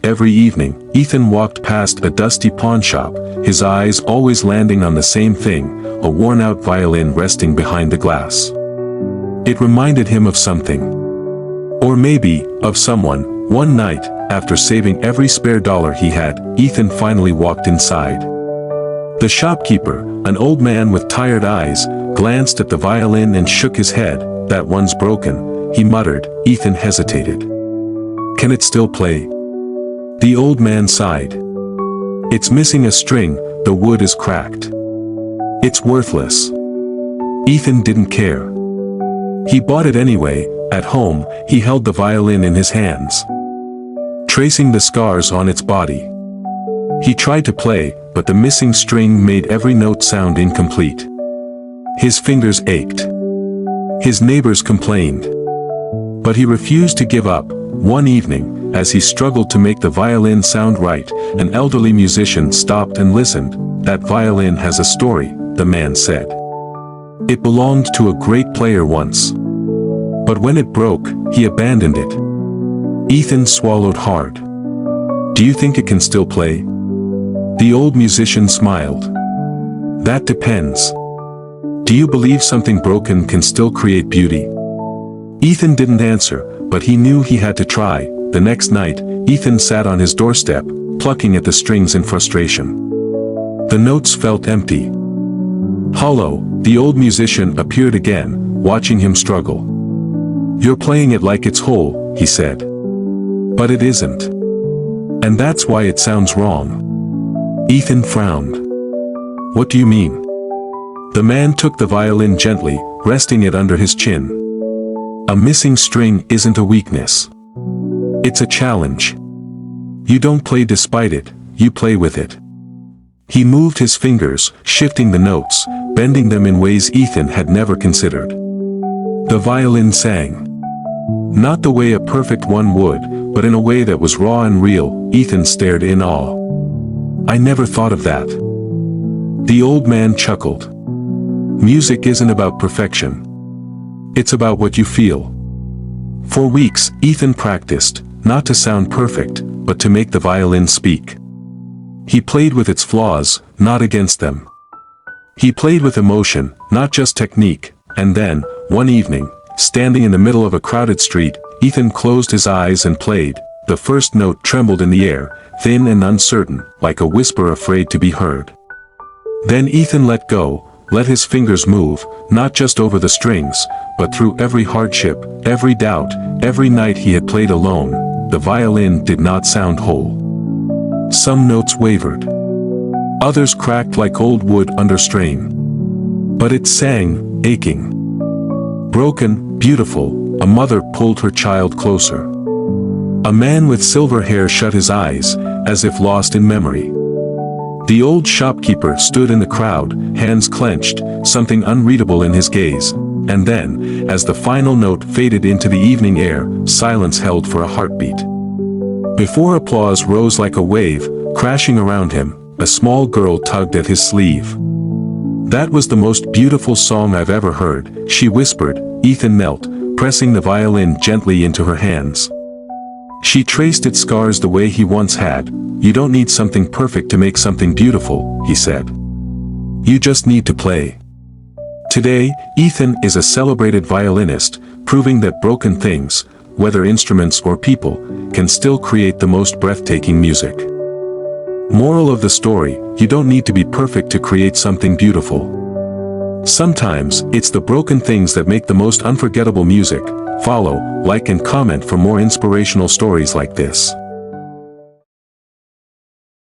every evening, Ethan walked past a dusty pawnshop, his eyes always landing on the same thing, a worn-out violin resting behind the glass. It reminded him of something. Or maybe, of someone. One night, after saving every spare dollar he had, Ethan finally walked inside. The shopkeeper, an old man with tired eyes, glanced at the violin and shook his head. "That one's broken," he muttered. Ethan hesitated. "Can it still play?" The old man sighed. "It's missing a string, the wood is cracked. It's worthless." Ethan didn't care. He bought it anyway. At home, he held the violin in his hands, tracing the scars on its body. He tried to play, but the missing string made every note sound incomplete. His fingers ached. His neighbors complained. But he refused to give up. One evening, as he struggled to make the violin sound right, an elderly musician stopped and listened. "That violin has a story," the man said. "It belonged to a great player once. But when it broke, he abandoned it." Ethan swallowed hard. "Do you think it can still play?" The old musician smiled. "That depends. Do you believe something broken can still create beauty?" Ethan didn't answer, but he knew he had to try. The next night, Ethan sat on his doorstep, plucking at the strings in frustration. The notes felt empty. Hollow, the old musician appeared again, watching him struggle. "You're playing it like it's whole," he said. "But it isn't. And that's why it sounds wrong." Ethan frowned. "What do you mean?" The man took the violin gently, resting it under his chin. "A missing string isn't a weakness. It's a challenge. You don't play despite it, you play with it." He moved his fingers, shifting the notes, bending them in ways Ethan had never considered. The violin sang. Not the way a perfect one would, but in a way that was raw and real. Ethan stared in awe. "I never thought of that." The old man chuckled. "Music isn't about perfection. It's about what you feel." For weeks, Ethan practiced, not to sound perfect, but to make the violin speak. He played with its flaws, not against them. He played with emotion, not just technique. And then, one evening, standing in the middle of a crowded street, Ethan closed his eyes and played. The first note trembled in the air, thin and uncertain, like a whisper afraid to be heard. Then Ethan let go, let his fingers move, not just over the strings, but through every hardship, every doubt, every night he had played alone. The violin did not sound whole. Some notes wavered. Others cracked like old wood under strain. But it sang, aching. Broken, beautiful, a mother pulled her child closer. A man with silver hair shut his eyes, as if lost in memory. The old shopkeeper stood in the crowd, hands clenched, something unreadable in his gaze. And then, as the final note faded into the evening air, silence held for a heartbeat. Before applause rose like a wave, crashing around him, a small girl tugged at his sleeve. "That was the most beautiful song I've ever heard," she whispered. Ethan knelt, pressing the violin gently into her hands. She traced its scars the way he once had. "You don't need something perfect to make something beautiful," he said. "You just need to play." Today, Ethan is a celebrated violinist, proving that broken things, whether instruments or people, can still create the most breathtaking music. Moral of the story: you don't need to be perfect to create something beautiful. Sometimes, it's the broken things that make the most unforgettable music. Follow, like and comment for more inspirational stories like this.